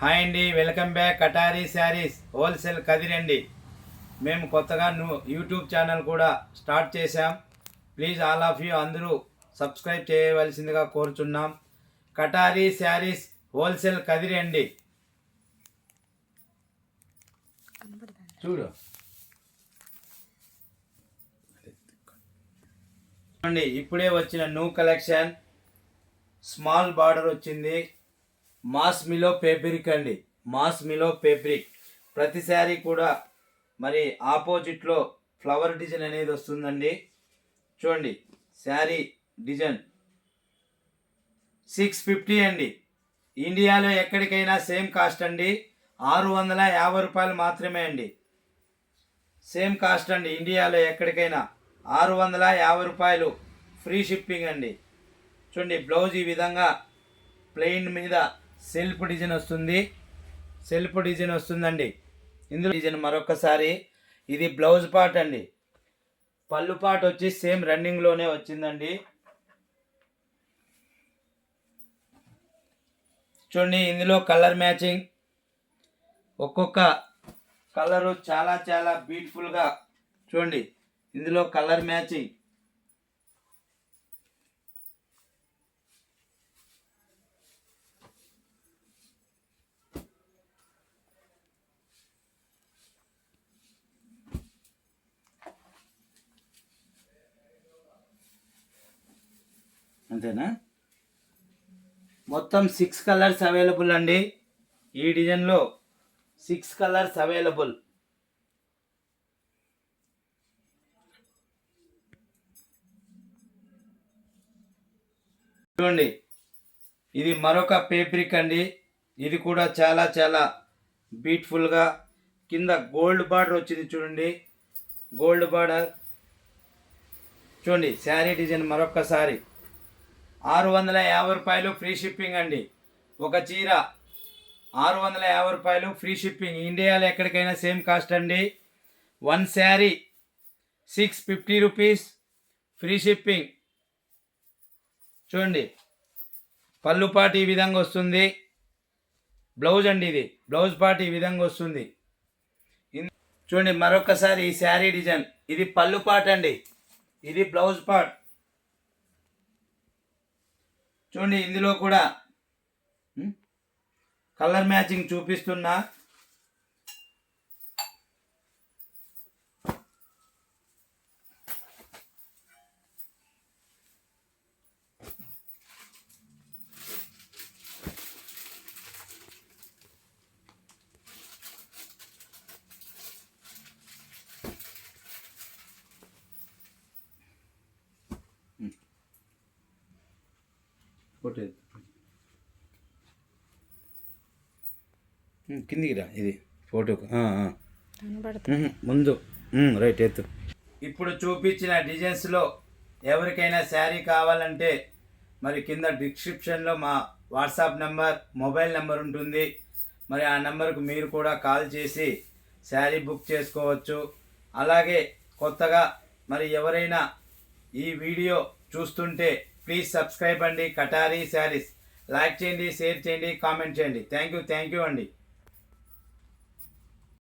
Hi అండి, welcome back కటారీ saris wholesale కదిరండి. మేము కొత్తగా యూట్యూబ్ ఛానల్ కూడా స్టార్ట్ చేశాం. ప్లీజ్ ఆల్ ఆఫ్ యూ అందరూ సబ్స్క్రైబ్ చేయవలసిందిగా కోరుచున్నాం. కటారీ శారీస్ హోల్సేల్ కదిరండి. చూడు ఇప్పుడే వచ్చిన న్యూ కలెక్షన్ స్మాల్ బార్డర్ వచ్చింది. మాస్ మిలో పేబ్రిక్ అండి, మాస్ మిలో పేబ్రిక్. ప్రతి శారీ కూడా మరి ఆపోజిట్లో ఫ్లవర్ డిజైన్ అనేది వస్తుందండి. చూడండి శారీ డిజైన్ 650 అండి. ఇండియాలో ఎక్కడికైనా సేమ్ కాస్ట్ అండి, 650 రూపాయలు మాత్రమే అండి. సేమ్ కాస్ట్ అండి, ఇండియాలో ఎక్కడికైనా 650 రూపాయలు, ఫ్రీ షిప్పింగ్ అండి. చూడండి బ్లౌజ్ ఈ విధంగా ప్లెయిన్ మీద సెల్ఫ్ డిజైన్ వస్తుంది, సెల్ఫ్ డిజైన్ వస్తుందండి. ఇందులో డిజైన్ మరొకసారి ఇది బ్లౌజ్ పార్ట్ అండి. పళ్ళు పార్ట్ వచ్చి సేమ్ రన్నింగ్లోనే వచ్చిందండి. చూడండి ఇందులో కలర్ మ్యాచింగ్, ఒక్కొక్క కలరు చాలా చాలా బ్యూటిఫుల్గా. చూడండి ఇందులో కలర్ మ్యాచింగ్. అంతేనా? మొత్తం 6 కలర్స్ అవైలబుల్ అండి. ఈ డిజైన్లో 6 కలర్స్ అవైలబుల్. చూడండి ఇది మరొక పేబ్రిక్ అండి. ఇది కూడా చాలా చాలా బ్యూటిఫుల్గా. కింద గోల్డ్ బార్డర్ వచ్చింది చూడండి, గోల్డ్ బార్డర్. చూడండి శారీ డిజైన్ మరొకసారి 650 రూపాయలు, ఫ్రీ షిప్పింగ్ అండి. ఒక చీర 650 రూపాయలు, ఫ్రీ షిప్పింగ్. ఇండియాలో ఎక్కడికైనా సేమ్ కాస్ట్ అండి. One sari 650 rupees, free shipping. చూడండి పళ్ళు పాటు ఈ విధంగా వస్తుంది. బ్లౌజ్ అండి, ఇది బ్లౌజ్ పార్ట్ ఈ విధంగా వస్తుంది. చూడండి మరొకసారి ఈ శారీ డిజైన్, ఇది పళ్ళు పార్ట్ అండి, ఇది బ్లౌజ్ పార్ట్. చూడండి ఇందులో కూడా కలర్ మ్యాచింగ్ చూపిస్తున్నా. కిందికి రా, ఇది ఫోటోకు ముందు రైట్ ఎత్తు. ఇప్పుడు చూపించిన డిజైన్స్లో ఎవరికైనా శారీ కావాలంటే మరి కింద డిస్క్రిప్షన్లో మా వాట్సాప్ నెంబర్, మొబైల్ నెంబర్ ఉంటుంది. మరి ఆ నెంబర్కు మీరు కూడా కాల్ చేసి శారీ బుక్ చేసుకోవచ్చు. అలాగే కొత్తగా మరి ఎవరైనా ఈ వీడియో చూస్తుంటే ప్లీజ్ సబ్స్క్రైబ్ అండి కటారీ శారీస్. లైక్ చేయండి, షేర్ చేయండి, కామెంట్ చేయండి. థ్యాంక్ యూ అండి.